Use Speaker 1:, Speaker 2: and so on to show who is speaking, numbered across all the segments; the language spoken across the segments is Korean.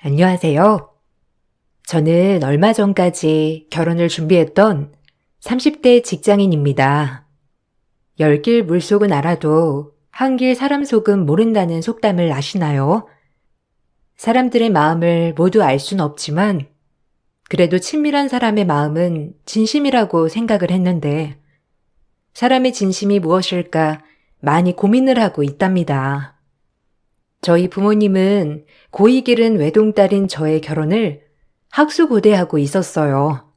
Speaker 1: 안녕하세요. 저는 얼마 전까지 결혼을 준비했던 30대 직장인입니다. 열 길 물속은 알아도 한 길 사람 속은 모른다는 속담을 아시나요? 사람들의 마음을 모두 알 순 없지만 그래도 친밀한 사람의 마음은 진심이라고 생각을 했는데 사람의 진심이 무엇일까 많이 고민을 하고 있답니다. 저희 부모님은 고이 기른 외동딸인 저의 결혼을 학수고대하고 있었어요.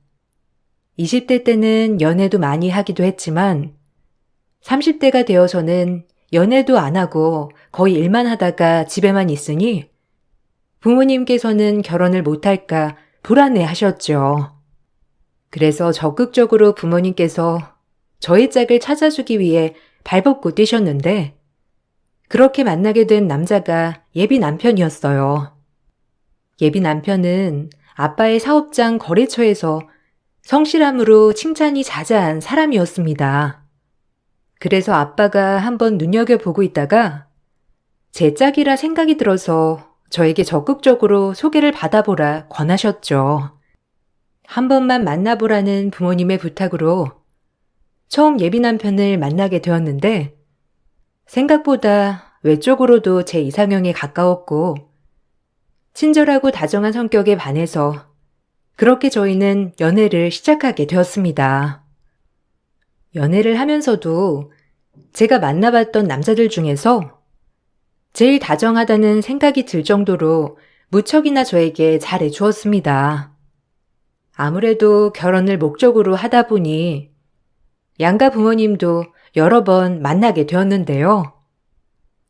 Speaker 1: 20대 때는 연애도 많이 하기도 했지만 30대가 되어서는 연애도 안 하고 거의 일만 하다가 집에만 있으니 부모님께서는 결혼을 못할까 불안해 하셨죠. 그래서 적극적으로 부모님께서 저의 짝을 찾아주기 위해 발벗고 뛰셨는데 그렇게 만나게 된 남자가 예비 남편이었어요. 예비 남편은 아빠의 사업장 거래처에서 성실함으로 칭찬이 자자한 사람이었습니다. 그래서 아빠가 한번 눈여겨보고 있다가 제 짝이라 생각이 들어서 저에게 적극적으로 소개를 받아보라 권하셨죠. 한 번만 만나보라는 부모님의 부탁으로 처음 예비 남편을 만나게 되었는데 생각보다 외적으로도 제 이상형에 가까웠고 친절하고 다정한 성격에 반해서 그렇게 저희는 연애를 시작하게 되었습니다. 연애를 하면서도 제가 만나봤던 남자들 중에서 제일 다정하다는 생각이 들 정도로 무척이나 저에게 잘해 주었습니다. 아무래도 결혼을 목적으로 하다 보니 양가 부모님도 여러 번 만나게 되었는데요.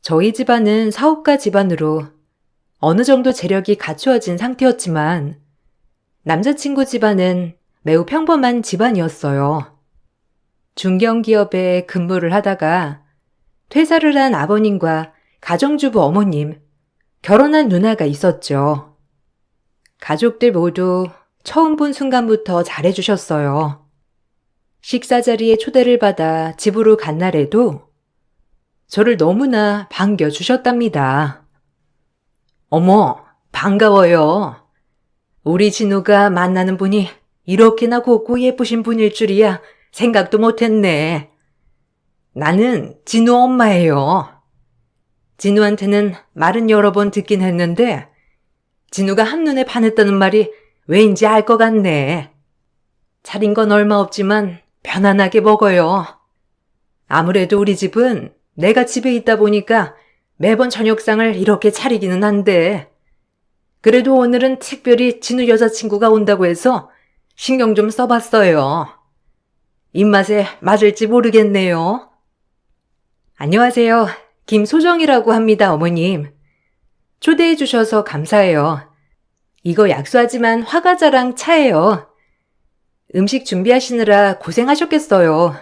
Speaker 1: 저희 집안은 사업가 집안으로 어느 정도 재력이 갖추어진 상태였지만 남자친구 집안은 매우 평범한 집안이었어요. 중견기업에 근무를 하다가 퇴사를 한 아버님과 가정주부 어머님, 결혼한 누나가 있었죠. 가족들 모두 처음 본 순간부터 잘해주셨어요. 식사 자리에 초대를 받아 집으로 간 날에도 저를 너무나 반겨주셨답니다. 어머, 반가워요. 우리 진우가 만나는 분이 이렇게나 곱고 예쁘신 분일 줄이야 생각도 못했네. 나는 진우 엄마예요. 진우한테는 말은 여러 번 듣긴 했는데 진우가 한눈에 반했다는 말이 왜인지 알 것 같네. 차린 건 얼마 없지만 편안하게 먹어요. 아무래도 우리 집은 내가 집에 있다 보니까 매번 저녁상을 이렇게 차리기는 한데 그래도 오늘은 특별히 진우 여자친구가 온다고 해서 신경 좀 써봤어요. 입맛에 맞을지 모르겠네요. 안녕하세요. 김소정이라고 합니다, 어머님. 초대해 주셔서 감사해요. 이거 약소하지만 화과자랑 차예요. 음식 준비하시느라 고생하셨겠어요.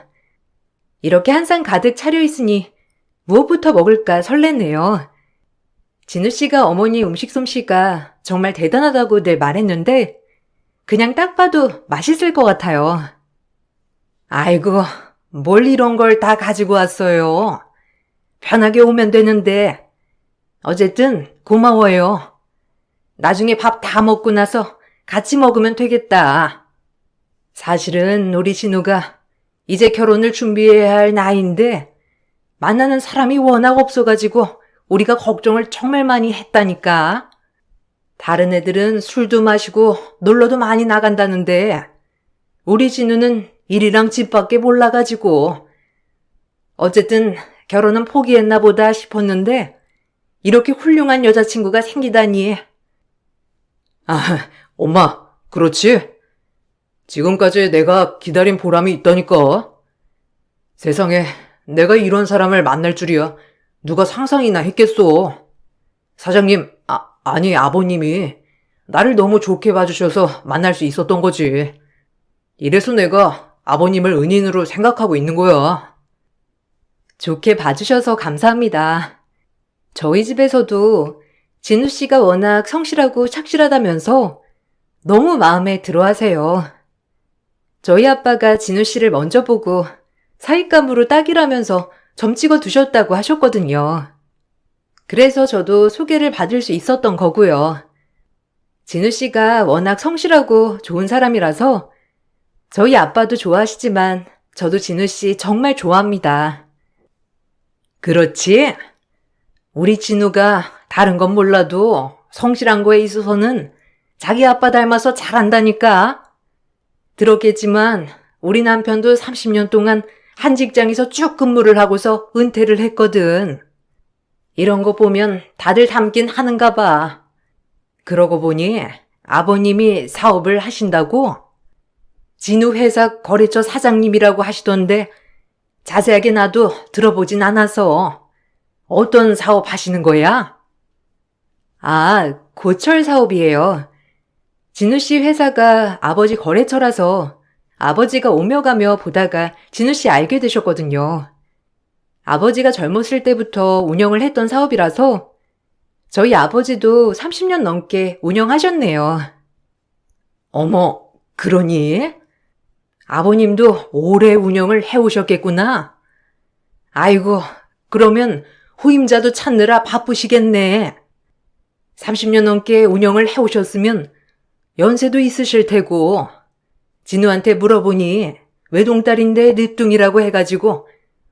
Speaker 1: 이렇게 한 상 가득 차려 있으니 무엇부터 먹을까 설레네요. 진우 씨가 어머니 음식 솜씨가 정말 대단하다고 늘 말했는데 그냥 딱 봐도 맛있을 것 같아요. 아이고, 뭘 이런 걸 다 가지고 왔어요. 편하게 오면 되는데. 어쨌든 고마워요. 나중에 밥 다 먹고 나서 같이 먹으면 되겠다. 사실은 우리 진우가 이제 결혼을 준비해야 할 나이인데 만나는 사람이 워낙 없어가지고 우리가 걱정을 정말 많이 했다니까. 다른 애들은 술도 마시고 놀러도 많이 나간다는데 우리 진우는 일이랑 집 밖에 몰라가지고 어쨌든 결혼은 포기했나 보다 싶었는데 이렇게 훌륭한 여자친구가 생기다니. 엄마, 그렇지? 지금까지 내가 기다린 보람이 있다니까. 세상에 내가 이런 사람을 만날 줄이야 누가 상상이나 했겠소. 사장님, 아니 아버님이 나를 너무 좋게 봐주셔서 만날 수 있었던 거지. 이래서 내가 아버님을 은인으로 생각하고 있는 거야. 좋게 봐주셔서 감사합니다. 저희 집에서도 진우 씨가 워낙 성실하고 착실하다면서 너무 마음에 들어하세요. 저희 아빠가 진우 씨를 먼저 보고 사윗감으로 딱이라면서 점 찍어 두셨다고 하셨거든요. 그래서 저도 소개를 받을 수 있었던 거고요. 진우 씨가 워낙 성실하고 좋은 사람이라서 저희 아빠도 좋아하시지만 저도 진우 씨 정말 좋아합니다. 그렇지? 우리 진우가 다른 건 몰라도 성실한 거에 있어서는 자기 아빠 닮아서 잘한다니까. 들었겠지만 우리 남편도 30년 동안 한 직장에서 쭉 근무를 하고서 은퇴를 했거든. 이런 거 보면 다들 닮긴 하는가 봐. 그러고 보니 아버님이 사업을 하신다고? 진우 회사 거래처 사장님이라고 하시던데 자세하게 나도 들어보진 않아서. 어떤 사업 하시는 거야? 아, 고철 사업이에요. 진우 씨 회사가 아버지 거래처라서 아버지가 오며 가며 보다가 진우 씨 알게 되셨거든요. 아버지가 젊었을 때부터 운영을 했던 사업이라서 저희 아버지도 30년 넘게 운영하셨네요. 어머, 그러니? 아버님도 오래 운영을 해오셨겠구나. 아이고, 그러면 후임자도 찾느라 바쁘시겠네. 30년 넘게 운영을 해오셨으면 연세도 있으실 테고, 진우한테 물어보니 외동딸인데 늦둥이라고 해가지고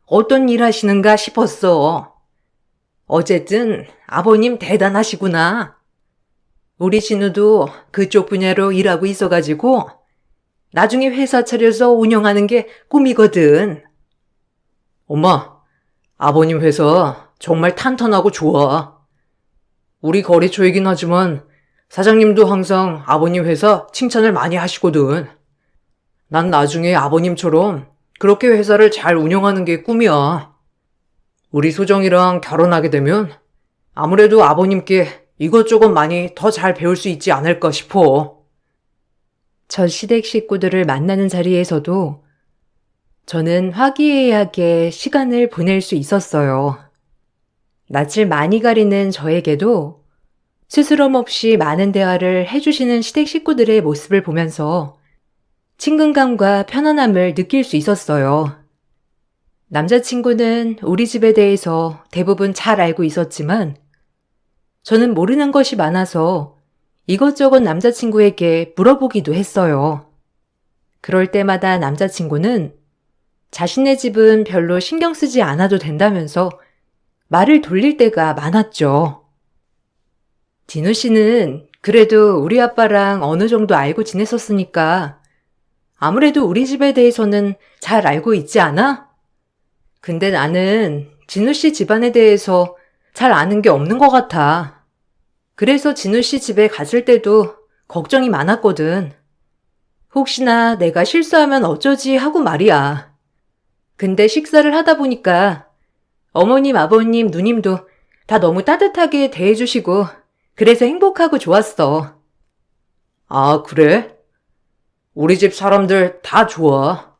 Speaker 1: 어떤 일 하시는가 싶었어. 어쨌든 아버님 대단하시구나. 우리 진우도 그쪽 분야로 일하고 있어가지고 나중에 회사 차려서 운영하는 게 꿈이거든. 엄마, 아버님 회사 정말 탄탄하고 좋아. 우리 거래처이긴 하지만 사장님도 항상 아버님 회사 칭찬을 많이 하시거든. 난 나중에 아버님처럼 그렇게 회사를 잘 운영하는 게 꿈이야. 우리 소정이랑 결혼하게 되면 아무래도 아버님께 이것저것 많이 더 잘 배울 수 있지 않을까 싶어. 첫 시댁 식구들을 만나는 자리에서도 저는 화기애애하게 시간을 보낼 수 있었어요. 낯을 많이 가리는 저에게도 스스럼 없이 많은 대화를 해주시는 시댁 식구들의 모습을 보면서 친근감과 편안함을 느낄 수 있었어요. 남자친구는 우리 집에 대해서 대부분 잘 알고 있었지만 저는 모르는 것이 많아서 이것저것 남자친구에게 물어보기도 했어요. 그럴 때마다 남자친구는 자신의 집은 별로 신경 쓰지 않아도 된다면서 말을 돌릴 때가 많았죠. 진우 씨는 그래도 우리 아빠랑 어느 정도 알고 지냈었으니까 아무래도 우리 집에 대해서는 잘 알고 있지 않아? 근데 나는 진우 씨 집안에 대해서 잘 아는 게 없는 것 같아. 그래서 진우 씨 집에 갔을 때도 걱정이 많았거든. 혹시나 내가 실수하면 어쩌지 하고 말이야. 근데 식사를 하다 보니까 어머님, 아버님, 누님도 다 너무 따뜻하게 대해주시고 그래서 행복하고 좋았어. 아, 그래? 우리 집 사람들 다 좋아.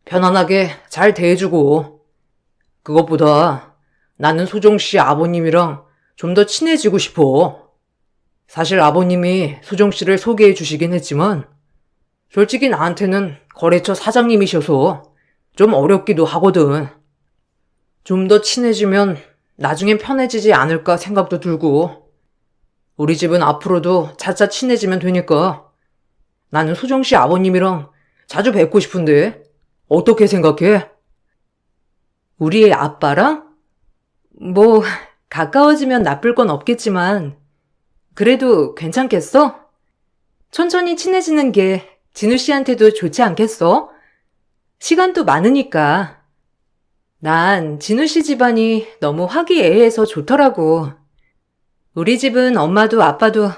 Speaker 1: 편안하게 잘 대해주고. 그것보다 나는 소정 씨 아버님이랑 좀 더 친해지고 싶어. 사실 아버님이 소정 씨를 소개해 주시긴 했지만 솔직히 나한테는 거래처 사장님이셔서 좀 어렵기도 하거든. 좀 더 친해지면 나중엔 편해지지 않을까 생각도 들고. 우리 집은 앞으로도 차차 친해지면 되니까 나는 소정 씨 아버님이랑 자주 뵙고 싶은데 어떻게 생각해? 우리의 아빠랑? 뭐 가까워지면 나쁠 건 없겠지만 그래도 괜찮겠어? 천천히 친해지는 게 진우 씨한테도 좋지 않겠어? 시간도 많으니까. 난 진우 씨 집안이 너무 화기애애해서 좋더라고. 우리 집은 엄마도 아빠도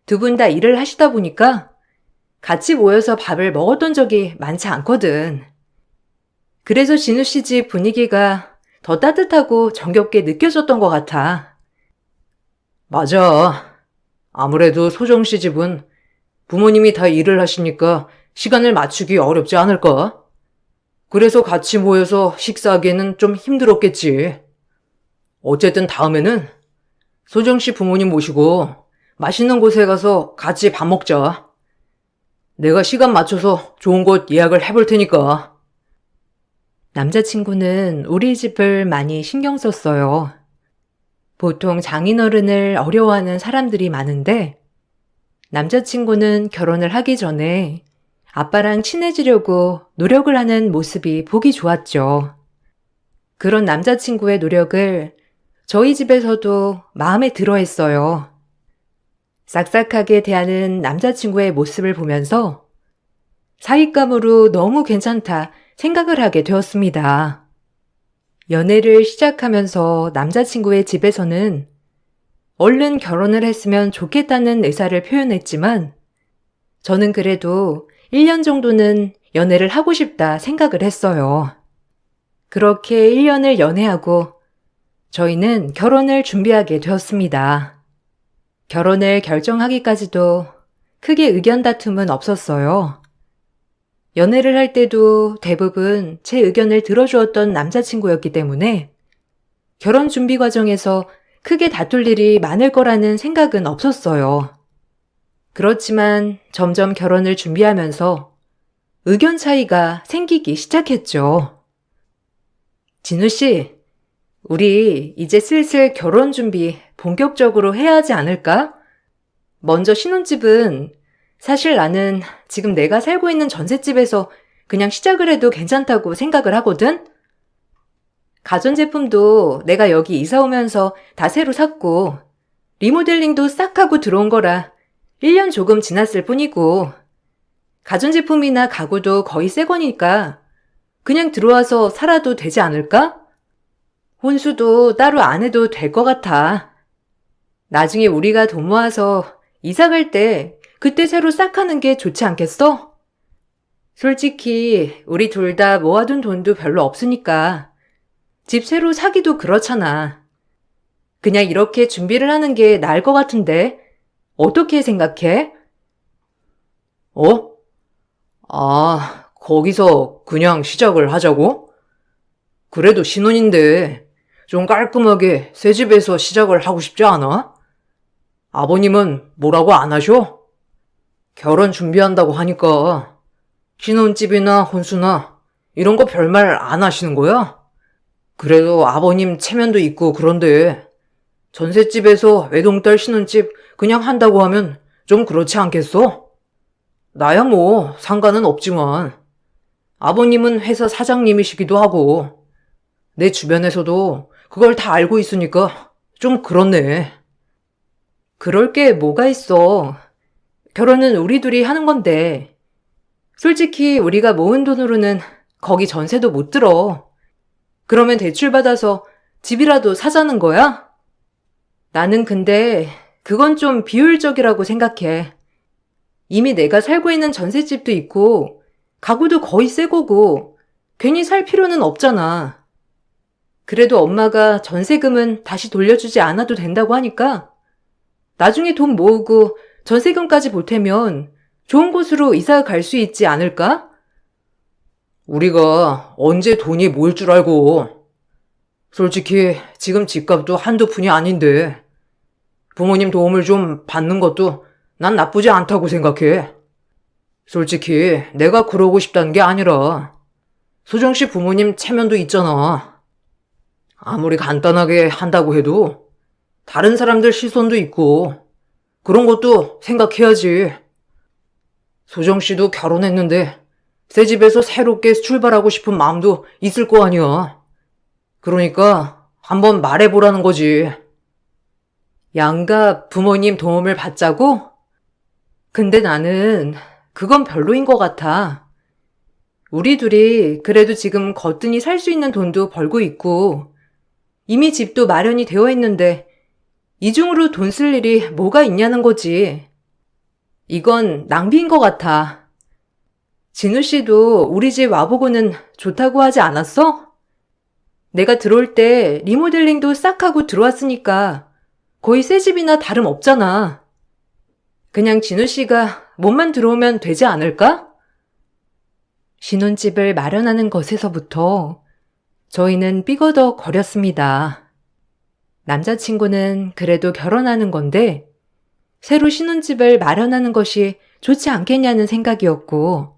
Speaker 1: 두 분 다 일을 하시다 보니까 같이 모여서 밥을 먹었던 적이 많지 않거든. 그래서 진우 씨 집 분위기가 더 따뜻하고 정겹게 느껴졌던 것 같아. 맞아. 아무래도 소정 씨 집은 부모님이 다 일을 하시니까 시간을 맞추기 어렵지 않을까? 그래서 같이 모여서 식사하기에는 좀 힘들었겠지. 어쨌든 다음에는 소정 씨 부모님 모시고 맛있는 곳에 가서 같이 밥 먹자. 내가 시간 맞춰서 좋은 곳 예약을 해볼 테니까. 남자친구는 우리 집을 많이 신경 썼어요. 보통 장인어른을 어려워하는 사람들이 많은데 남자친구는 결혼을 하기 전에 아빠랑 친해지려고 노력을 하는 모습이 보기 좋았죠. 그런 남자친구의 노력을 저희 집에서도 마음에 들어 했어요. 싹싹하게 대하는 남자친구의 모습을 보면서 사윗감으로 너무 괜찮다 생각을 하게 되었습니다. 연애를 시작하면서 남자친구의 집에서는 얼른 결혼을 했으면 좋겠다는 의사를 표현했지만 저는 그래도 1년 정도는 연애를 하고 싶다 생각을 했어요. 그렇게 1년을 연애하고 저희는 결혼을 준비하게 되었습니다. 결혼을 결정하기까지도 크게 의견 다툼은 없었어요. 연애를 할 때도 대부분 제 의견을 들어주었던 남자친구였기 때문에 결혼 준비 과정에서 크게 다툴 일이 많을 거라는 생각은 없었어요. 그렇지만 점점 결혼을 준비하면서 의견 차이가 생기기 시작했죠. 진우 씨, 우리 이제 슬슬 결혼 준비 본격적으로 해야 하지 않을까? 먼저 신혼집은 사실 나는 지금 내가 살고 있는 전셋집에서 그냥 시작을 해도 괜찮다고 생각을 하거든? 가전제품도 내가 여기 이사 오면서 다 새로 샀고 리모델링도 싹 하고 들어온 거라 1년 조금 지났을 뿐이고 가전제품이나 가구도 거의 새 거니까 그냥 들어와서 살아도 되지 않을까? 혼수도 따로 안 해도 될 것 같아. 나중에 우리가 돈 모아서 이사 갈 때 그때 새로 싹 하는 게 좋지 않겠어? 솔직히 우리 둘 다 모아둔 돈도 별로 없으니까 집 새로 사기도 그렇잖아. 그냥 이렇게 준비를 하는 게 나을 것 같은데 어떻게 생각해? 어? 거기서 그냥 시작을 하자고? 그래도 신혼인데 좀 깔끔하게 새 집에서 시작을 하고 싶지 않아? 아버님은 뭐라고 안 하셔? 결혼 준비한다고 하니까 신혼집이나 혼수나 이런 거 별말 안 하시는 거야? 그래도 아버님 체면도 있고 그런데 전셋집에서 외동딸 신혼집 그냥 한다고 하면 좀 그렇지 않겠어? 나야 뭐 상관은 없지만 아버님은 회사 사장님이시기도 하고 내 주변에서도 그걸 다 알고 있으니까 좀 그렇네. 그럴 게 뭐가 있어. 결혼은 우리 둘이 하는 건데 솔직히 우리가 모은 돈으로는 거기 전세도 못 들어. 그러면 대출받아서 집이라도 사자는 거야? 나는 근데 그건 좀 비효율적이라고 생각해. 이미 내가 살고 있는 전셋집도 있고 가구도 거의 새 거고 괜히 살 필요는 없잖아. 그래도 엄마가 전세금은 다시 돌려주지 않아도 된다고 하니까 나중에 돈 모으고 전세금까지 보태면 좋은 곳으로 이사 갈 수 있지 않을까? 우리가 언제 돈이 모일 줄 알고. 솔직히 지금 집값도 한두 푼이 아닌데 부모님 도움을 좀 받는 것도 난 나쁘지 않다고 생각해. 솔직히 내가 그러고 싶다는 게 아니라 소정씨 부모님 체면도 있잖아. 아무리 간단하게 한다고 해도 다른 사람들 시선도 있고 그런 것도 생각해야지. 소정씨도 결혼했는데 새 집에서 새롭게 출발하고 싶은 마음도 있을 거 아니야. 그러니까 한번 말해보라는 거지. 양가 부모님 도움을 받자고? 근데 나는 그건 별로인 것 같아. 우리 둘이 그래도 지금 거뜬히 살 수 있는 돈도 벌고 있고 이미 집도 마련이 되어 있는데 이중으로 돈 쓸 일이 뭐가 있냐는 거지. 이건 낭비인 것 같아. 진우 씨도 우리 집 와보고는 좋다고 하지 않았어? 내가 들어올 때 리모델링도 싹 하고 들어왔으니까 거의 새 집이나 다름없잖아. 그냥 진우 씨가 몸만 들어오면 되지 않을까? 신혼집을 마련하는 것에서부터 저희는 삐거덕 거렸습니다. 남자친구는 그래도 결혼하는 건데 새로 신혼집을 마련하는 것이 좋지 않겠냐는 생각이었고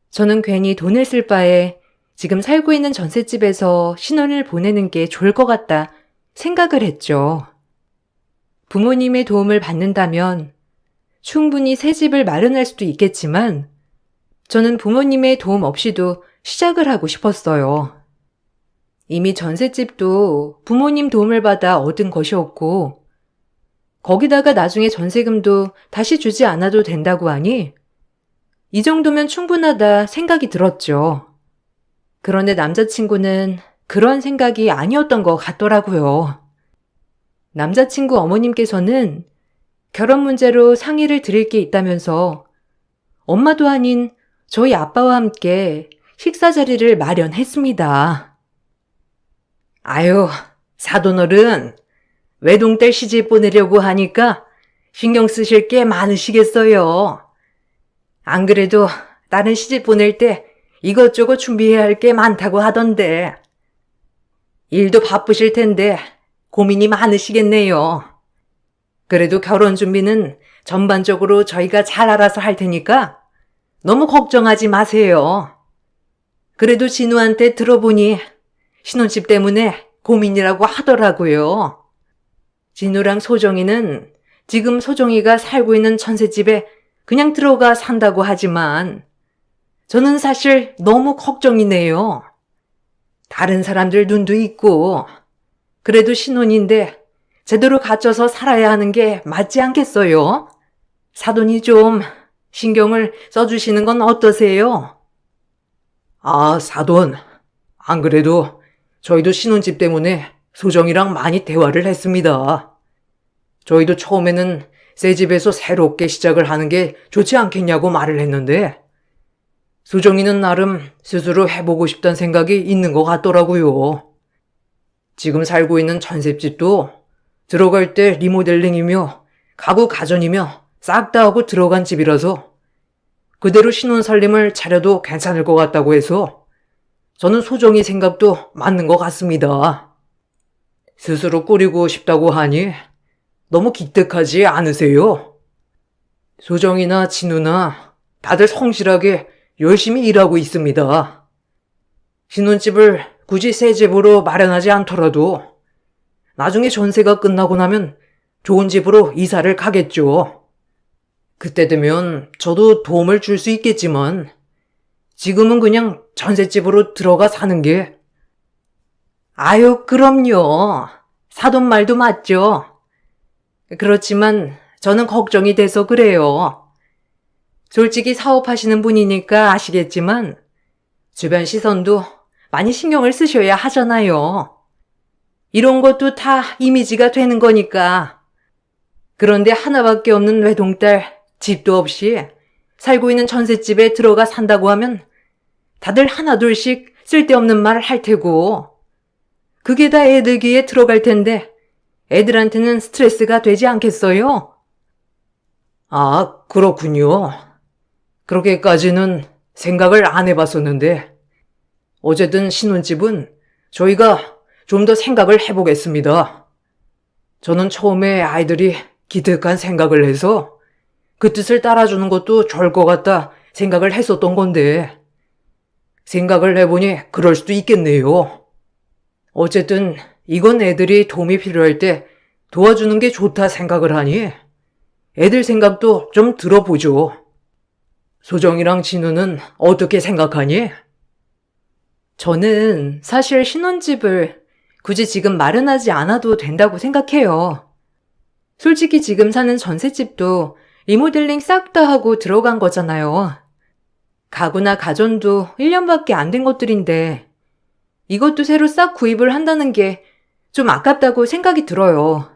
Speaker 1: 저는 괜히 돈을 쓸 바에 지금 살고 있는 전셋집에서 신혼을 보내는 게 좋을 것 같다 생각을 했죠. 부모님의 도움을 받는다면 충분히 새 집을 마련할 수도 있겠지만 저는 부모님의 도움 없이도 시작을 하고 싶었어요. 이미 전셋집도 부모님 도움을 받아 얻은 것이었고 거기다가 나중에 전세금도 다시 주지 않아도 된다고 하니 이 정도면 충분하다 생각이 들었죠. 그런데 남자친구는 그런 생각이 아니었던 것 같더라고요. 남자친구 어머님께서는 결혼 문제로 상의를 드릴 게 있다면서 엄마도 아닌 저희 아빠와 함께 식사 자리를 마련했습니다. 아유, 사돈어른, 외동딸 시집 보내려고 하니까 신경 쓰실 게 많으시겠어요. 안 그래도 다른 시집 보낼 때 이것저것 준비해야 할 게 많다고 하던데. 일도 바쁘실 텐데 고민이 많으시겠네요. 그래도 결혼 준비는 전반적으로 저희가 잘 알아서 할 테니까 너무 걱정하지 마세요. 그래도 진우한테 들어보니 신혼집 때문에 고민이라고 하더라고요. 진우랑 소정이는 지금 소정이가 살고 있는 전셋집에 그냥 들어가 산다고 하지만 저는 사실 너무 걱정이네요. 다른 사람들 눈도 있고 그래도 신혼인데 제대로 갖춰서 살아야 하는 게 맞지 않겠어요? 사돈이 좀 신경을 써주시는 건 어떠세요? 아, 사돈. 안 그래도 저희도 신혼집 때문에 소정이랑 많이 대화를 했습니다. 저희도 처음에는 새 집에서 새롭게 시작을 하는 게 좋지 않겠냐고 말을 했는데 소정이는 나름 스스로 해보고 싶다는 생각이 있는 것 같더라고요. 지금 살고 있는 전셋집도 들어갈 때 리모델링이며 가구 가전이며 싹 다 하고 들어간 집이라서 그대로 신혼 살림을 차려도 괜찮을 것 같다고 해서 저는 소정이 생각도 맞는 것 같습니다. 스스로 꾸리고 싶다고 하니 너무 기특하지 않으세요? 소정이나 진우나 다들 성실하게 열심히 일하고 있습니다. 신혼집을 굳이 새 집으로 마련하지 않더라도 나중에 전세가 끝나고 나면 좋은 집으로 이사를 가겠죠. 그때 되면 저도 도움을 줄 수 있겠지만 지금은 그냥 전셋집으로 들어가 사는 게. 아유, 그럼요. 사돈 말도 맞죠. 그렇지만 저는 걱정이 돼서 그래요. 솔직히 사업하시는 분이니까 아시겠지만 주변 시선도 많이 신경을 쓰셔야 하잖아요. 이런 것도 다 이미지가 되는 거니까. 그런데 하나밖에 없는 외동딸, 집도 없이 살고 있는 전셋집에 들어가 산다고 하면 다들 하나둘씩 쓸데없는 말을 할 테고 그게 다 애들 귀에 들어갈 텐데 애들한테는 스트레스가 되지 않겠어요? 아, 그렇군요. 그렇게까지는 생각을 안 해봤었는데 어쨌든 신혼집은 저희가 좀 더 생각을 해보겠습니다. 저는 처음에 아이들이 기특한 생각을 해서 그 뜻을 따라주는 것도 좋을 것 같다 생각을 했었던 건데 생각을 해보니 그럴 수도 있겠네요. 어쨌든 이건 애들이 도움이 필요할 때 도와주는 게 좋다 생각을 하니 애들 생각도 좀 들어보죠. 소정이랑 진우는 어떻게 생각하니? 저는 사실 신혼집을 굳이 지금 마련하지 않아도 된다고 생각해요. 솔직히 지금 사는 전셋집도 리모델링 싹 다 하고 들어간 거잖아요. 가구나 가전도 1년밖에 안 된 것들인데 이것도 새로 싹 구입을 한다는 게 좀 아깝다고 생각이 들어요.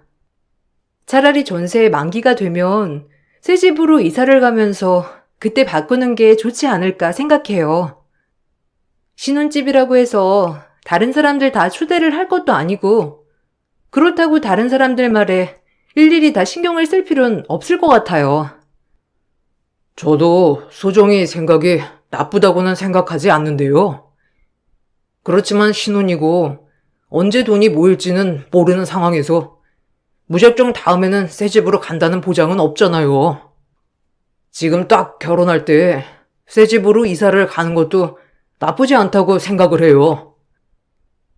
Speaker 1: 차라리 전세 만기가 되면 새 집으로 이사를 가면서 그때 바꾸는 게 좋지 않을까 생각해요. 신혼집이라고 해서 다른 사람들 다 초대를 할 것도 아니고 그렇다고 다른 사람들 말에 일일이 다 신경을 쓸 필요는 없을 것 같아요. 저도 소정이 생각이 나쁘다고는 생각하지 않는데요. 그렇지만 신혼이고 언제 돈이 모일지는 모르는 상황에서 무작정 다음에는 새 집으로 간다는 보장은 없잖아요. 지금 딱 결혼할 때 새 집으로 이사를 가는 것도 나쁘지 않다고 생각을 해요.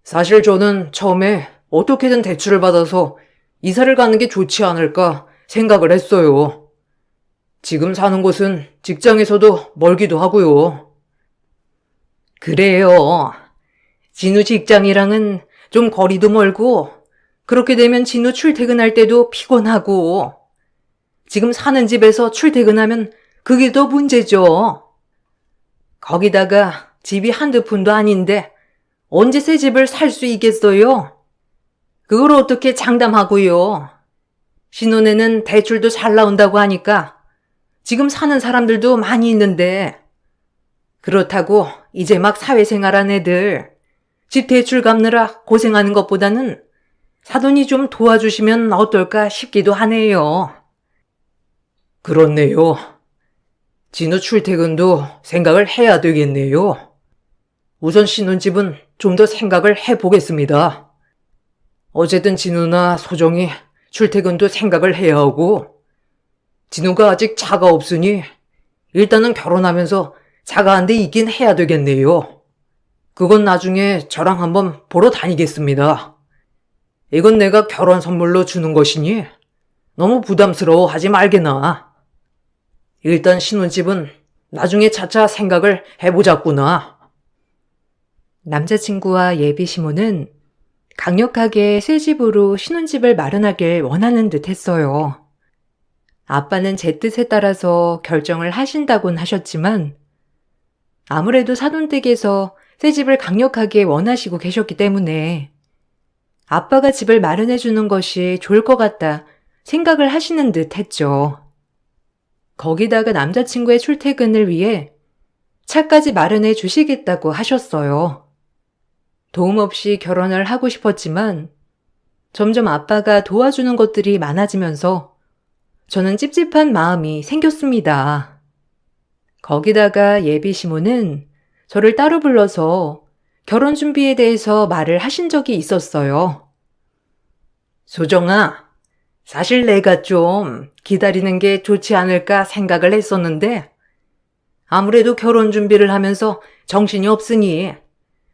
Speaker 1: 사실 저는 처음에 어떻게든 대출을 받아서 이사를 가는 게 좋지 않을까 생각을 했어요. 지금 사는 곳은 직장에서도 멀기도 하고요. 그래요. 진우 직장이랑은 좀 거리도 멀고, 그렇게 되면 진우 출퇴근할 때도 피곤하고, 지금 사는 집에서 출퇴근하면 그게 더 문제죠. 거기다가 집이 한두 푼도 아닌데 언제 새 집을 살 수 있겠어요? 그걸 어떻게 장담하고요? 신혼에는 대출도 잘 나온다고 하니까 지금 사는 사람들도 많이 있는데, 그렇다고 이제 막 사회생활한 애들 집 대출 갚느라 고생하는 것보다는 사돈이 좀 도와주시면 어떨까 싶기도 하네요. 그렇네요. 진우 출퇴근도 생각을 해야 되겠네요. 우선 신혼집은 좀 더 생각을 해보겠습니다. 어쨌든 진우나 소정이 출퇴근도 생각을 해야 하고, 진우가 아직 차가 없으니 일단은 결혼하면서 차가 한 대 있긴 해야 되겠네요. 그건 나중에 저랑 한번 보러 다니겠습니다. 이건 내가 결혼 선물로 주는 것이니 너무 부담스러워 하지 말게나. 일단 신혼집은 나중에 차차 생각을 해보자꾸나. 남자친구와 예비 시모는 강력하게 새 집으로 신혼집을 마련하길 원하는 듯 했어요. 아빠는 제 뜻에 따라서 결정을 하신다곤 하셨지만, 아무래도 사돈댁에서 새 집을 강력하게 원하시고 계셨기 때문에 아빠가 집을 마련해 주는 것이 좋을 것 같다 생각을 하시는 듯 했죠. 거기다가 남자친구의 출퇴근을 위해 차까지 마련해 주시겠다고 하셨어요. 도움 없이 결혼을 하고 싶었지만 점점 아빠가 도와주는 것들이 많아지면서 저는 찝찝한 마음이 생겼습니다. 거기다가 예비 시모는 저를 따로 불러서 결혼 준비에 대해서 말을 하신 적이 있었어요. 소정아, 사실 내가 좀 기다리는 게 좋지 않을까 생각을 했었는데, 아무래도 결혼 준비를 하면서 정신이 없으니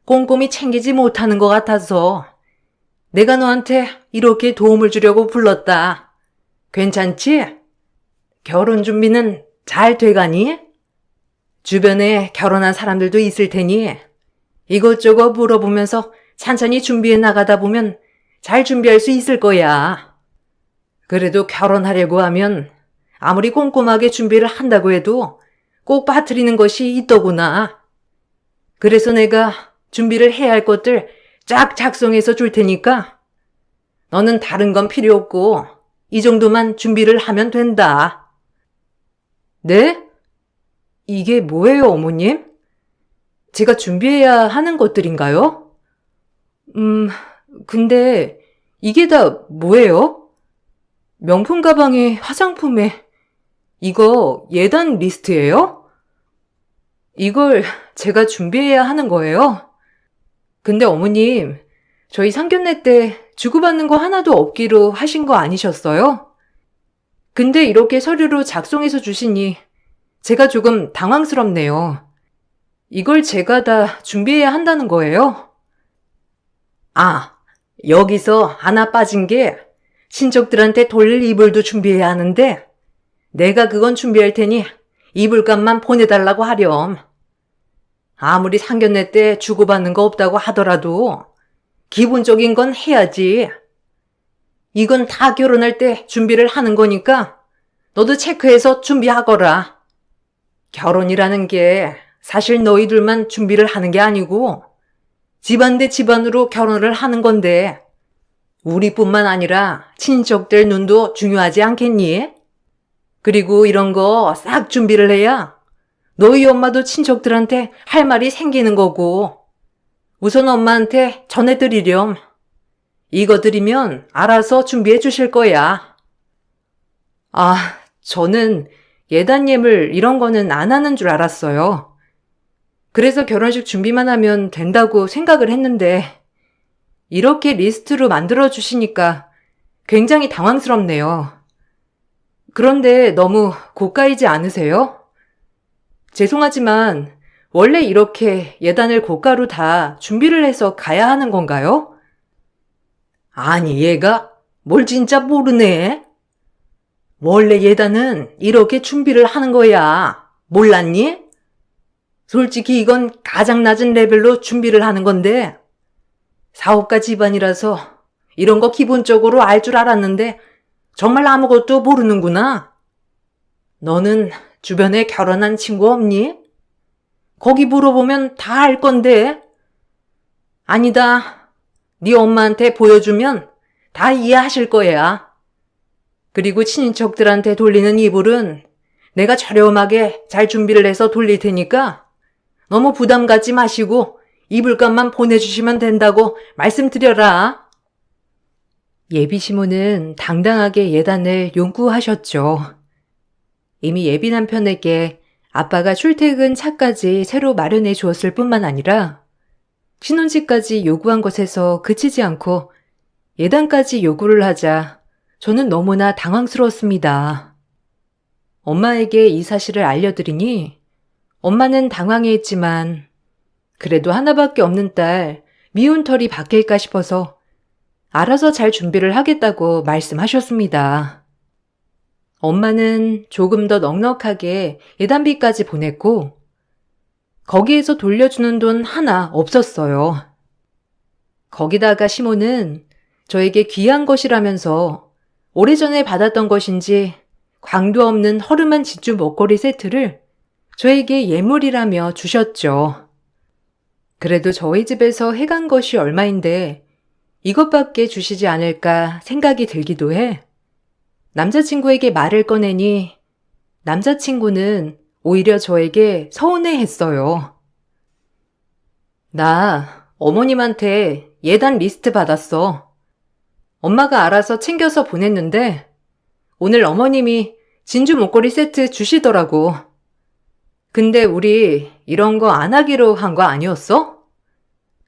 Speaker 1: 꼼꼼히 챙기지 못하는 것 같아서 내가 너한테 이렇게 도움을 주려고 불렀다. 괜찮지? 결혼 준비는 잘 돼가니? 주변에 결혼한 사람들도 있을 테니 이것저것 물어보면서 천천히 준비해 나가다 보면 잘 준비할 수 있을 거야. 그래도 결혼하려고 하면 아무리 꼼꼼하게 준비를 한다고 해도 꼭 빠뜨리는 것이 있더구나. 그래서 내가 준비를 해야 할 것들 쫙 작성해서 줄 테니까 너는 다른 건 필요 없고 이 정도만 준비를 하면 된다. 네? 이게 뭐예요, 어머님? 제가 준비해야 하는 것들인가요? 근데 이게 다 뭐예요? 명품 가방에 화장품에 이거 예단 리스트예요? 이걸 제가 준비해야 하는 거예요? 근데 어머님, 저희 상견례 때 주고받는 거 하나도 없기로 하신 거 아니셨어요? 근데 이렇게 서류로 작성해서 주시니 제가 조금 당황스럽네요. 이걸 제가 다 준비해야 한다는 거예요? 아, 여기서 하나 빠진 게 친척들한테 돌릴 이불도 준비해야 하는데 내가 그건 준비할 테니 이불값만 보내달라고 하렴. 아무리 상견례 때 주고받는 거 없다고 하더라도 기본적인 건 해야지. 이건 다 결혼할 때 준비를 하는 거니까 너도 체크해서 준비하거라. 결혼이라는 게 사실 너희들만 준비를 하는 게 아니고 집안 대 집안으로 결혼을 하는 건데 우리뿐만 아니라 친척들 눈도 중요하지 않겠니? 그리고 이런 거 싹 준비를 해야 너희 엄마도 친척들한테 할 말이 생기는 거고 우선 엄마한테 전해드리렴. 이거 드리면 알아서 준비해 주실 거야. 아, 저는 예단 예물 이런 거는 안 하는 줄 알았어요. 그래서 결혼식 준비만 하면 된다고 생각을 했는데 이렇게 리스트로 만들어 주시니까 굉장히 당황스럽네요. 그런데 너무 고가이지 않으세요? 죄송하지만 원래 이렇게 예단을 고가로 다 준비를 해서 가야 하는 건가요? 아니, 얘가 뭘 진짜 모르네. 원래 예단은 이렇게 준비를 하는 거야. 몰랐니? 솔직히 이건 가장 낮은 레벨로 준비를 하는 건데, 사업가 집안이라서 이런 거 기본적으로 알 줄 알았는데 정말 아무것도 모르는구나. 너는 주변에 결혼한 친구 없니? 거기 물어보면 다 알 건데. 아니다. 네 엄마한테 보여주면 다 이해하실 거야. 그리고 친인척들한테 돌리는 이불은 내가 저렴하게 잘 준비를 해서 돌릴 테니까 너무 부담 갖지 마시고 이불값만 보내주시면 된다고 말씀드려라. 예비 시모는 당당하게 예단을 용구하셨죠. 이미 예비 남편에게 아빠가 출퇴근 차까지 새로 마련해 주었을 뿐만 아니라 신혼집까지 요구한 것에서 그치지 않고 예단까지 요구를 하자 저는 너무나 당황스러웠습니다. 엄마에게 이 사실을 알려드리니 엄마는 당황해했지만 그래도 하나밖에 없는 딸 미운 털이 박힐까 싶어서 알아서 잘 준비를 하겠다고 말씀하셨습니다. 엄마는 조금 더 넉넉하게 예단비까지 보냈고 거기에서 돌려주는 돈 하나 없었어요. 거기다가 시모는 저에게 귀한 것이라면서 오래전에 받았던 것인지 광도 없는 허름한 진주 목걸이 세트를 저에게 예물이라며 주셨죠. 그래도 저희 집에서 해간 것이 얼마인데 이것밖에 주시지 않을까 생각이 들기도 해. 남자친구에게 말을 꺼내니 남자친구는 오히려 저에게 서운해했어요. 나 어머님한테 예단 리스트 받았어. 엄마가 알아서 챙겨서 보냈는데 오늘 어머님이 진주 목걸이 세트 주시더라고. 근데 우리 이런 거 안 하기로 한 거 아니었어?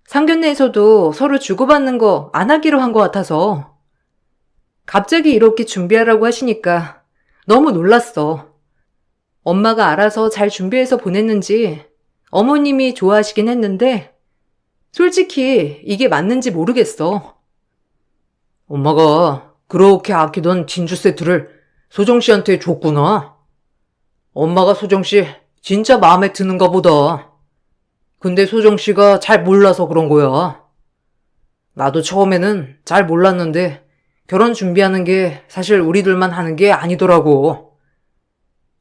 Speaker 1: 상견례에서도 서로 주고받는 거 안 하기로 한 거 같아서. 갑자기 이렇게 준비하라고 하시니까 너무 놀랐어. 엄마가 알아서 잘 준비해서 보냈는지 어머님이 좋아하시긴 했는데 솔직히 이게 맞는지 모르겠어. 엄마가 그렇게 아끼던 진주 세트를 소정 씨한테 줬구나. 엄마가 소정 씨 진짜 마음에 드는가 보다. 근데 소정 씨가 잘 몰라서 그런 거야. 나도 처음에는 잘 몰랐는데 결혼 준비하는 게 사실 우리들만 하는 게 아니더라고.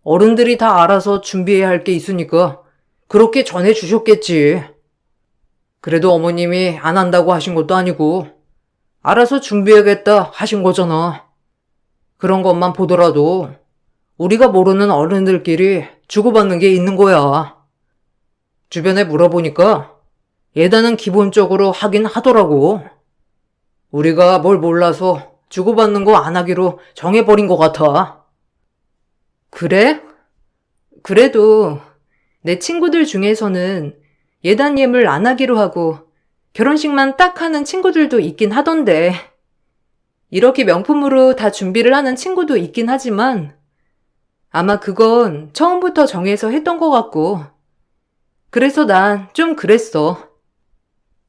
Speaker 1: 어른들이 다 알아서 준비해야 할 게 있으니까 그렇게 전해 주셨겠지. 그래도 어머님이 안 한다고 하신 것도 아니고 알아서 준비해야겠다 하신 거잖아. 그런 것만 보더라도 우리가 모르는 어른들끼리 주고받는 게 있는 거야. 주변에 물어보니까 예단은 기본적으로 하긴 하더라고. 우리가 뭘 몰라서 주고받는 거 안 하기로 정해버린 것 같아. 그래? 그래도 내 친구들 중에서는 예단 예물 안 하기로 하고 결혼식만 딱 하는 친구들도 있긴 하던데. 이렇게 명품으로 다 준비를 하는 친구도 있긴 하지만 아마 그건 처음부터 정해서 했던 것 같고 그래서 난 좀 그랬어.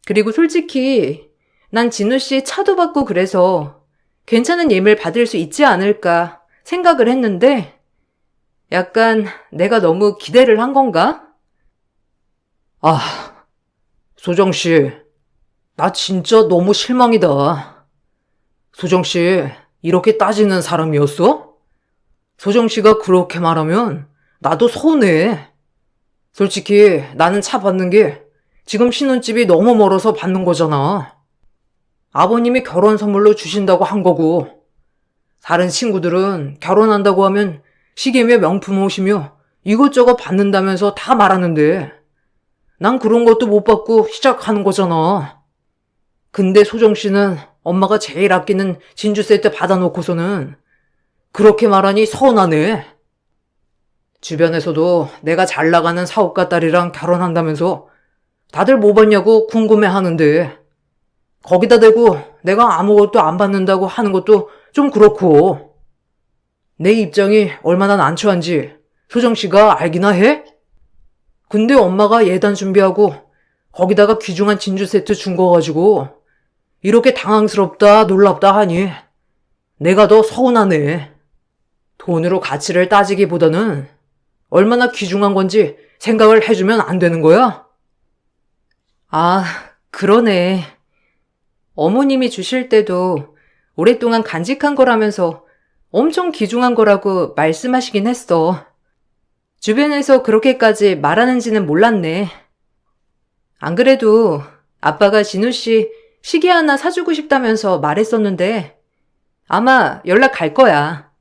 Speaker 1: 그리고 솔직히 난 진우 씨 차도 받고 그래서 괜찮은 예물 받을 수 있지 않을까 생각을 했는데 약간 내가 너무 기대를 한 건가? 아, 소정 씨, 나 진짜 너무 실망이다. 소정 씨, 이렇게 따지는 사람이었어? 소정 씨가 그렇게 말하면 나도 서운해. 솔직히 나는 차 받는 게 지금 신혼집이 너무 멀어서 받는 거잖아. 아버님이 결혼 선물로 주신다고 한 거고 다른 친구들은 결혼한다고 하면 시계며 명품 옷이며 이것저것 받는다면서 다 말하는데 난 그런 것도 못 받고 시작하는 거잖아. 근데 소정 씨는 엄마가 제일 아끼는 진주 세트 받아놓고서는 그렇게 말하니 서운하네. 주변에서도 내가 잘 나가는 사업가 딸이랑 결혼한다면서 다들 뭐 받냐고 궁금해하는데 거기다 대고 내가 아무것도 안 받는다고 하는 것도 좀 그렇고 내 입장이 얼마나 난처한지 소정 씨가 알기나 해? 근데 엄마가 예단 준비하고 거기다가 귀중한 진주 세트 준 거 가지고 이렇게 당황스럽다 놀랍다 하니 내가 더 서운하네. 돈으로 가치를 따지기보다는 얼마나 귀중한 건지 생각을 해주면 안 되는 거야? 아, 그러네. 어머님이 주실 때도 오랫동안 간직한 거라면서 엄청 귀중한 거라고 말씀하시긴 했어. 주변에서 그렇게까지 말하는지는 몰랐네. 안 그래도 아빠가 진우 씨 시계 하나 사주고 싶다면서 말했었는데 아마 연락 갈 거야.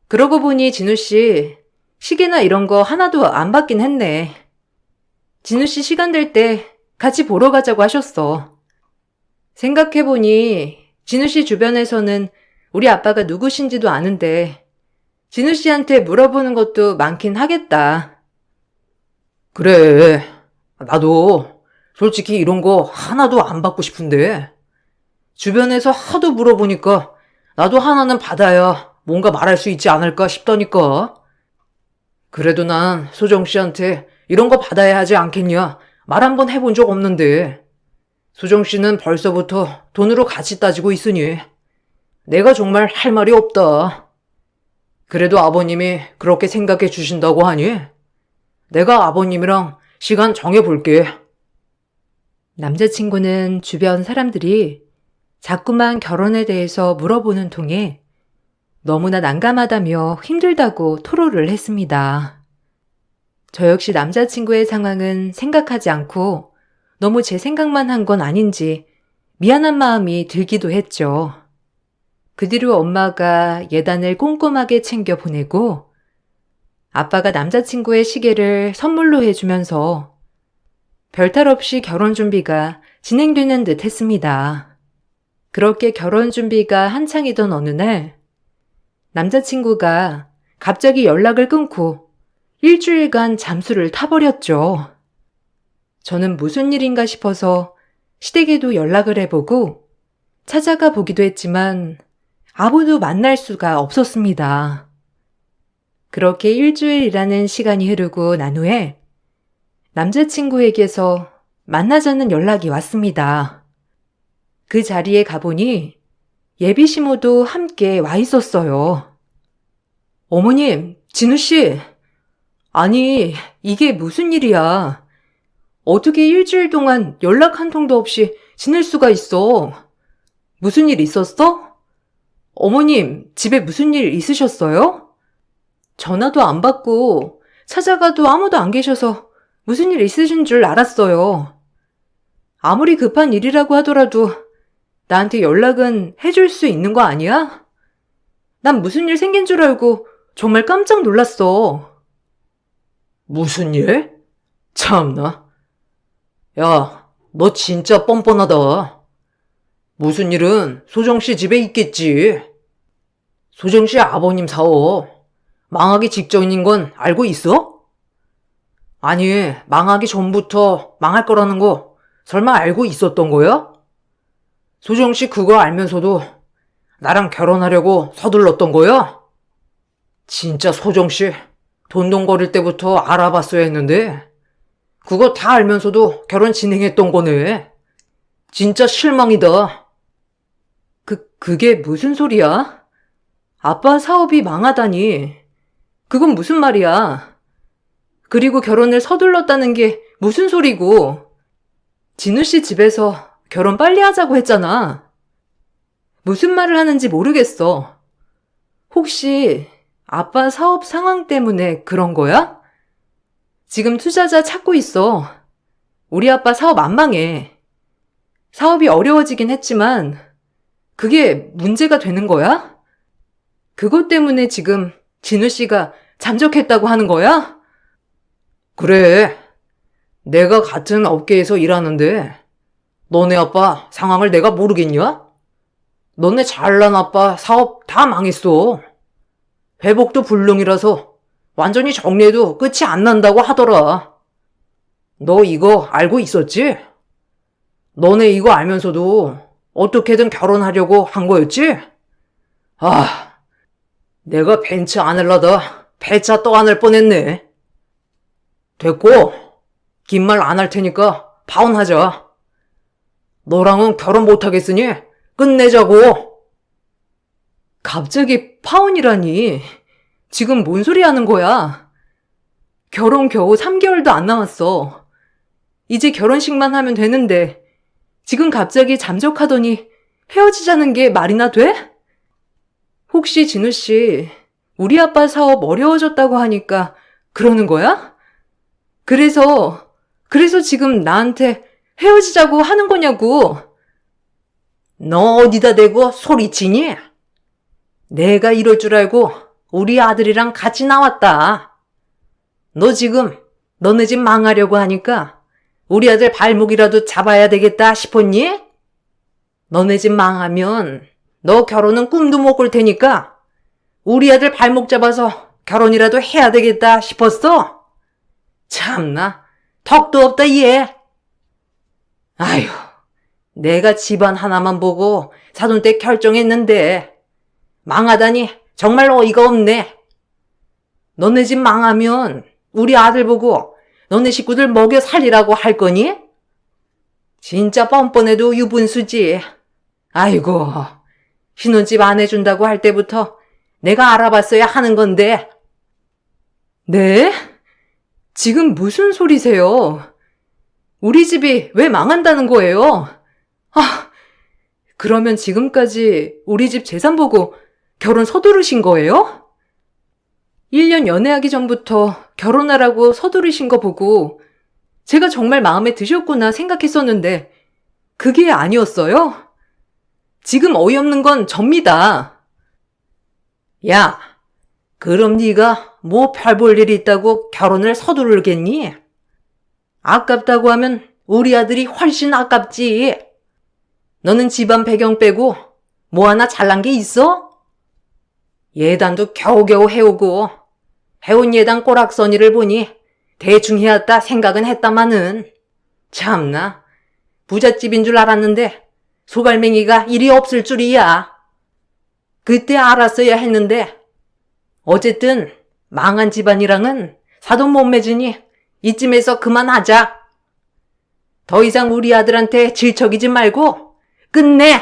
Speaker 1: 그러고 보니 진우 씨 시계나 이런 거 하나도 안 받긴 했네. 진우 씨 시간 될 때 같이 보러 가자고 하셨어. 생각해보니 진우 씨 주변에서는 우리 아빠가 누구신지도 아는데 진우 씨한테 물어보는 것도 많긴 하겠다. 그래, 나도 솔직히 이런 거 하나도 안 받고 싶은데 주변에서 하도 물어보니까 나도 하나는 받아야 뭔가 말할 수 있지 않을까 싶다니까. 그래도 난 소정 씨한테 이런 거 받아야 하지 않겠냐 말 한번 해본 적 없는데 소정 씨는 벌써부터 돈으로 가치 따지고 있으니 내가 정말 할 말이 없다. 그래도 아버님이 그렇게 생각해 주신다고 하니 내가 아버님이랑 시간 정해볼게. 남자친구는 주변 사람들이 자꾸만 결혼에 대해서 물어보는 통에 너무나 난감하다며 힘들다고 토로를 했습니다. 저 역시 남자친구의 상황은 생각하지 않고 너무 제 생각만 한 건 아닌지 미안한 마음이 들기도 했죠. 그 뒤로 엄마가 예단을 꼼꼼하게 챙겨 보내고 아빠가 남자친구의 시계를 선물로 해주면서 별탈 없이 결혼 준비가 진행되는 듯 했습니다. 그렇게 결혼 준비가 한창이던 어느 날 남자친구가 갑자기 연락을 끊고 일주일간 잠수를 타버렸죠. 저는 무슨 일인가 싶어서 시댁에도 연락을 해보고 찾아가 보기도 했지만 아무도 만날 수가 없었습니다. 그렇게 일주일이라는 시간이 흐르고 난 후에 남자친구에게서 만나자는 연락이 왔습니다. 그 자리에 가보니 예비 시모도 함께 와 있었어요. 어머님, 진우씨. 아니, 이게 무슨 일이야. 어떻게 일주일 동안 연락 한 통도 없이 지낼 수가 있어? 무슨 일 있었어? 어머님, 집에 무슨 일 있으셨어요? 전화도 안 받고 찾아가도 아무도 안 계셔서 무슨 일 있으신 줄 알았어요. 아무리 급한 일이라고 하더라도 나한테 연락은 해줄 수 있는 거 아니야? 난 무슨 일 생긴 줄 알고 정말 깜짝 놀랐어. 무슨 일? 참나. 야, 너 진짜 뻔뻔하다. 무슨 일은 소정씨 집에 있겠지. 소정씨 아버님 사업 망하기 직전인 건 알고 있어? 아니, 망하기 전부터 망할 거라는 거 설마 알고 있었던 거야? 소정씨 그거 알면서도 나랑 결혼하려고 서둘렀던 거야? 진짜 소정씨 돈돈거릴 때부터 알아봤어야 했는데 그거 다 알면서도 결혼 진행했던 거네. 진짜 실망이다. 그게 무슨 소리야? 아빠 사업이 망하다니. 그건 무슨 말이야? 그리고 결혼을 서둘렀다는 게 무슨 소리고. 진우 씨 집에서 결혼 빨리 하자고 했잖아. 무슨 말을 하는지 모르겠어. 혹시 아빠 사업 상황 때문에 그런 거야? 지금 투자자 찾고 있어. 우리 아빠 사업 안 망해. 사업이 어려워지긴 했지만 그게 문제가 되는 거야? 그것 때문에 지금 진우 씨가 잠적했다고 하는 거야? 그래. 내가 같은 업계에서 일하는데 너네 아빠 상황을 내가 모르겠냐? 너네 잘난 아빠 사업 다 망했어. 회복도 불능이라서 완전히 정리해도 끝이 안 난다고 하더라. 너 이거 알고 있었지? 너네 이거 알면서도 어떻게든 결혼하려고 한 거였지? 아, 내가 벤츠 안 할라다 배차 떠 안을 뻔했네. 됐고, 긴 말 안 할 테니까 파혼하자. 너랑은 결혼 못하겠으니 끝내자고. 갑자기 파혼이라니. 지금 뭔 소리 하는 거야? 결혼 겨우 3개월도 안 남았어. 이제 결혼식만 하면 되는데 지금 갑자기 잠적하더니 헤어지자는 게 말이나 돼? 혹시 진우 씨, 우리 아빠 사업 어려워졌다고 하니까 그러는 거야? 그래서 지금 나한테 헤어지자고 하는 거냐고. 너 어디다 대고 소리치니? 내가 이럴 줄 알고 우리 아들이랑 같이 나왔다. 너 지금 너네 집 망하려고 하니까 우리 아들 발목이라도 잡아야 되겠다 싶었니? 너네 집 망하면 너 결혼은 꿈도 못 꿀 테니까 우리 아들 발목 잡아서 결혼이라도 해야 되겠다 싶었어? 참나, 턱도 없다 얘. 아휴, 내가 집안 하나만 보고 사돈댁 결정했는데 망하다니 정말 어이가 없네. 너네 집 망하면 우리 아들 보고 너네 식구들 먹여 살리라고 할 거니? 진짜 뻔뻔해도 유분수지. 아이고, 신혼집 안 해준다고 할 때부터 내가 알아봤어야 하는 건데. 네? 지금 무슨 소리세요? 우리 집이 왜 망한다는 거예요? 그러면 지금까지 우리 집 재산 보고 결혼 서두르신 거예요? 1년 연애하기 전부터 결혼하라고 서두르신 거 보고 제가 정말 마음에 드셨구나 생각했었는데 그게 아니었어요? 지금 어이없는 건 접니다. 야, 그럼 네가 뭐 별 볼 일이 있다고 결혼을 서두르겠니? 아깝다고 하면 우리 아들이 훨씬 아깝지. 너는 집안 배경 빼고 뭐 하나 잘난 게 있어? 예단도 겨우겨우 해오고 해온 예단 꼬락서니를 보니 대충 해왔다 생각은 했다마는 참나 부잣집인 줄 알았는데 소갈맹이가 일이 없을 줄이야. 그때 알았어야 했는데 어쨌든 망한 집안이랑은 사돈 못 맺으니 이쯤에서 그만하자. 더 이상 우리 아들한테 질척이지 말고 끝내.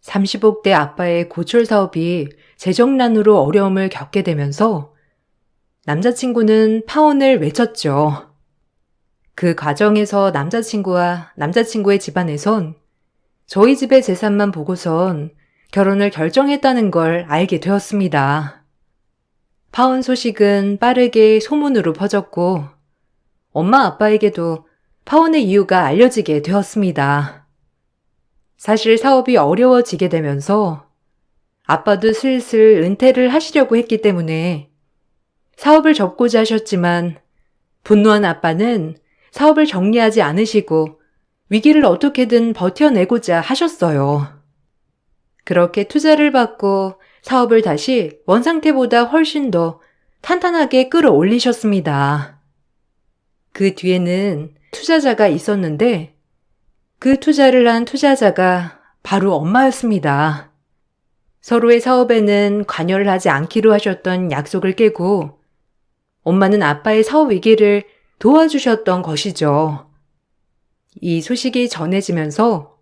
Speaker 1: 30억 대 아빠의 고철 사업이 재정난으로 어려움을 겪게 되면서 남자친구는 파혼을 외쳤죠. 그 과정에서 남자친구와 남자친구의 집안에선 저희 집의 재산만 보고선 결혼을 결정했다는 걸 알게 되었습니다. 파혼 소식은 빠르게 소문으로 퍼졌고 엄마 아빠에게도 파혼의 이유가 알려지게 되었습니다. 사실 사업이 어려워지게 되면서 아빠도 슬슬 은퇴를 하시려고 했기 때문에 사업을 접고자 하셨지만 분노한 아빠는 사업을 정리하지 않으시고 위기를 어떻게든 버텨내고자 하셨어요. 그렇게 투자를 받고 사업을 다시 원상태보다 훨씬 더 탄탄하게 끌어올리셨습니다. 그 뒤에는 투자자가 있었는데 그 투자를 한 투자자가 바로 엄마였습니다. 서로의 사업에는 관여를 하지 않기로 하셨던 약속을 깨고 엄마는 아빠의 사업 위기를 도와주셨던 것이죠. 이 소식이 전해지면서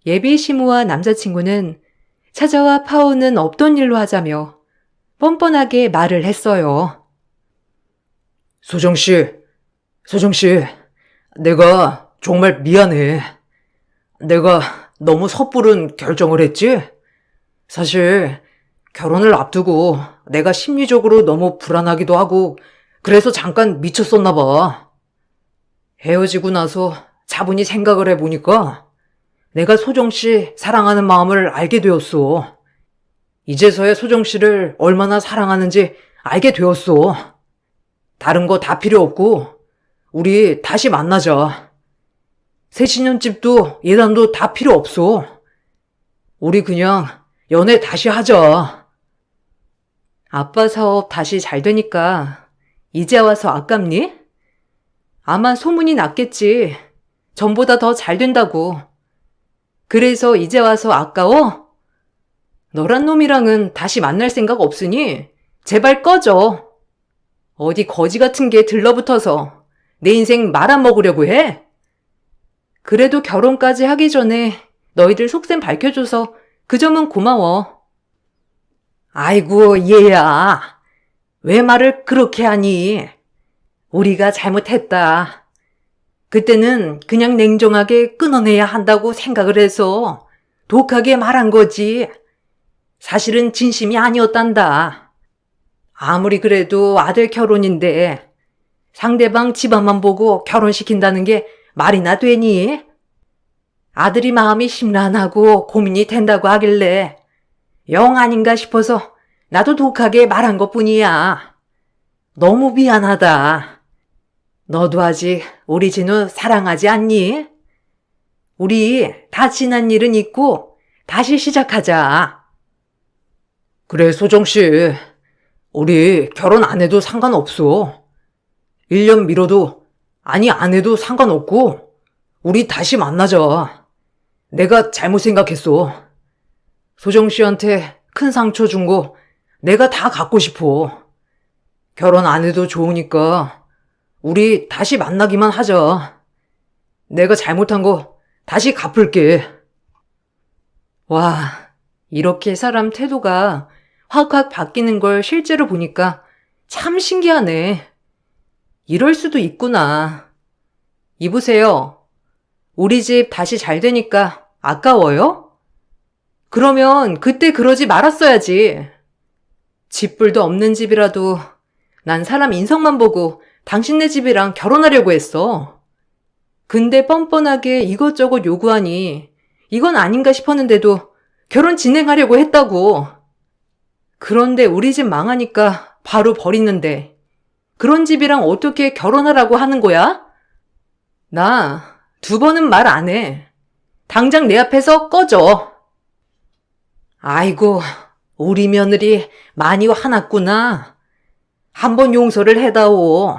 Speaker 1: 예비 시모와 남자친구는 찾아와 파혼은 없던 일로 하자며 뻔뻔하게 말을 했어요.
Speaker 2: 소정씨, 내가 정말 미안해. 내가 너무 섣부른 결정을 했지? 사실 결혼을 앞두고 내가 심리적으로 너무 불안하기도 하고 그래서 잠깐 미쳤었나 봐. 헤어지고 나서 차분히 생각을 해보니까 내가 소정씨 사랑하는 마음을 알게 되었어. 이제서야 소정씨를 얼마나 사랑하는지 알게 되었어. 다른 거 다 필요 없고 우리 다시 만나자. 새신년집도 예단도 다 필요 없어. 우리 그냥 연애 다시 하자.
Speaker 1: 아빠 사업 다시 잘 되니까 이제 와서 아깝니? 아마 소문이 났겠지. 전보다 더 잘 된다고. 그래서 이제 와서 아까워? 너란 놈이랑은 다시 만날 생각 없으니 제발 꺼져. 어디 거지 같은 게 들러붙어서 내 인생 말아먹으려고 해? 그래도 결혼까지 하기 전에 너희들 속셈 밝혀줘서 그 점은 고마워. 아이고, 얘야. 왜 말을 그렇게 하니? 우리가 잘못했다. 그때는 그냥 냉정하게 끊어내야 한다고 생각을 해서 독하게 말한 거지. 사실은 진심이 아니었단다. 아무리 그래도 아들 결혼인데 상대방 집안만 보고 결혼시킨다는 게 말이나 되니? 아들이 마음이 심란하고 고민이 된다고 하길래 영 아닌가 싶어서 나도 독하게 말한 것뿐이야. 너무 미안하다. 너도 아직 우리 진우 사랑하지 않니? 우리 다 지난 일은 잊고 다시 시작하자.
Speaker 2: 그래, 소정씨. 우리 결혼 안 해도 상관없어. 1년 미뤄도, 아니 안 해도 상관없고, 우리 다시 만나자. 내가 잘못 생각했어. 소정씨한테 큰 상처 준 거 내가 다 갖고 싶어. 결혼 안 해도 좋으니까 우리 다시 만나기만 하자. 내가 잘못한 거 다시 갚을게.
Speaker 1: 와, 이렇게 사람 태도가 확확 바뀌는 걸 실제로 보니까 참 신기하네. 이럴 수도 있구나. 이보세요. 우리 집 다시 잘 되니까 아까워요? 그러면 그때 그러지 말았어야지. 집불도 없는 집이라도 난 사람 인성만 보고 당신네 집이랑 결혼하려고 했어. 근데 뻔뻔하게 이것저것 요구하니 이건 아닌가 싶었는데도 결혼 진행하려고 했다고. 그런데 우리 집 망하니까 바로 버리는데 그런 집이랑 어떻게 결혼하라고 하는 거야? 나 2번은 말 안 해. 당장 내 앞에서 꺼져. 아이고, 우리 며느리 많이 화났구나. 한번 용서를 해다오.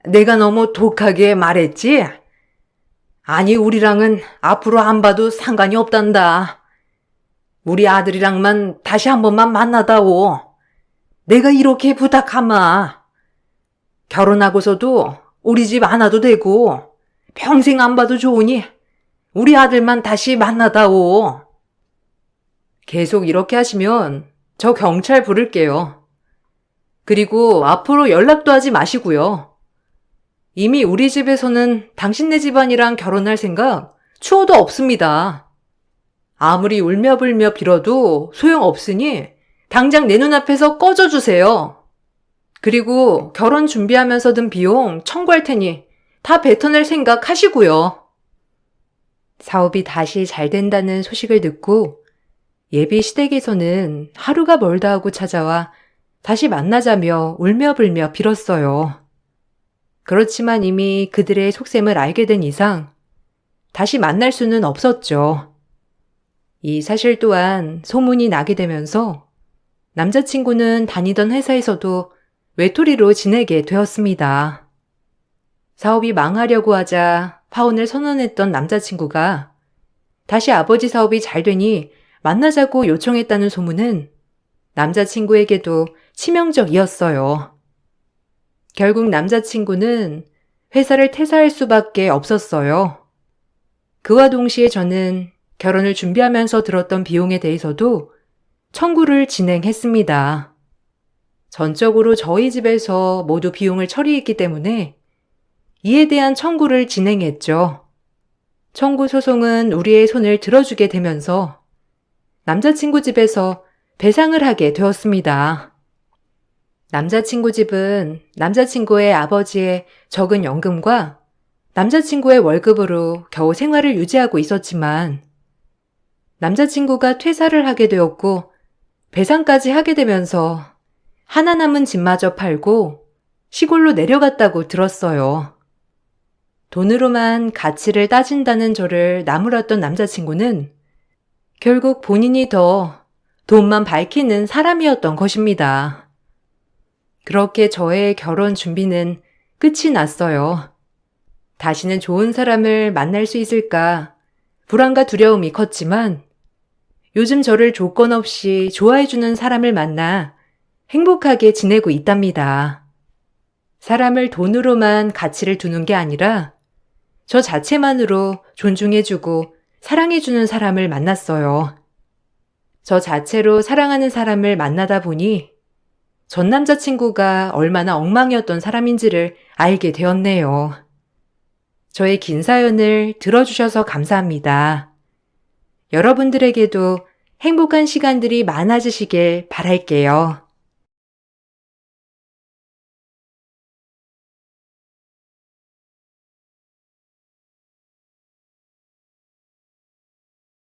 Speaker 1: 내가 너무 독하게 말했지? 아니, 우리랑은 앞으로 안 봐도 상관이 없단다. 우리 아들이랑만 다시 한 번만 만나다오. 내가 이렇게 부탁하마. 결혼하고서도 우리 집 안 와도 되고 평생 안 봐도 좋으니 우리 아들만 다시 만나다오. 계속 이렇게 하시면 저 경찰 부를게요. 그리고 앞으로 연락도 하지 마시고요. 이미 우리 집에서는 당신네 집안이랑 결혼할 생각 추호도 없습니다. 아무리 울며불며 빌어도 소용없으니 당장 내 눈앞에서 꺼져주세요. 그리고 결혼 준비하면서 든 비용 청구할 테니 다 뱉어낼 생각 하시고요. 사업이 다시 잘 된다는 소식을 듣고 예비 시댁에서는 하루가 멀다 하고 찾아와 다시 만나자며 울며불며 빌었어요. 그렇지만 이미 그들의 속셈을 알게 된 이상 다시 만날 수는 없었죠. 이 사실 또한 소문이 나게 되면서 남자친구는 다니던 회사에서도 외톨이로 지내게 되었습니다. 사업이 망하려고 하자 파혼을 선언했던 남자친구가 다시 아버지 사업이 잘 되니 만나자고 요청했다는 소문은 남자친구에게도 치명적이었어요. 결국 남자친구는 회사를 퇴사할 수밖에 없었어요. 그와 동시에 저는 결혼을 준비하면서 들었던 비용에 대해서도 청구를 진행했습니다. 전적으로 저희 집에서 모두 비용을 처리했기 때문에 이에 대한 청구를 진행했죠. 청구 소송은 우리의 손을 들어주게 되면서 남자친구 집에서 배상을 하게 되었습니다. 남자친구 집은 남자친구의 아버지의 적은 연금과 남자친구의 월급으로 겨우 생활을 유지하고 있었지만 남자친구가 퇴사를 하게 되었고 배상까지 하게 되면서 하나 남은 집마저 팔고 시골로 내려갔다고 들었어요. 돈으로만 가치를 따진다는 저를 나무랐던 남자친구는 결국 본인이 더 돈만 밝히는 사람이었던 것입니다. 그렇게 저의 결혼 준비는 끝이 났어요. 다시는 좋은 사람을 만날 수 있을까 불안과 두려움이 컸지만 요즘 저를 조건 없이 좋아해주는 사람을 만나 행복하게 지내고 있답니다. 사람을 돈으로만 가치를 두는 게 아니라 저 자체만으로 존중해주고 사랑해주는 사람을 만났어요.
Speaker 3: 저 자체로 사랑하는 사람을 만나다 보니 전 남자친구가 얼마나 엉망이었던 사람인지를 알게 되었네요. 저의 긴 사연을 들어주셔서 감사합니다. 여러분들에게도 행복한 시간들이 많아지시길 바랄게요.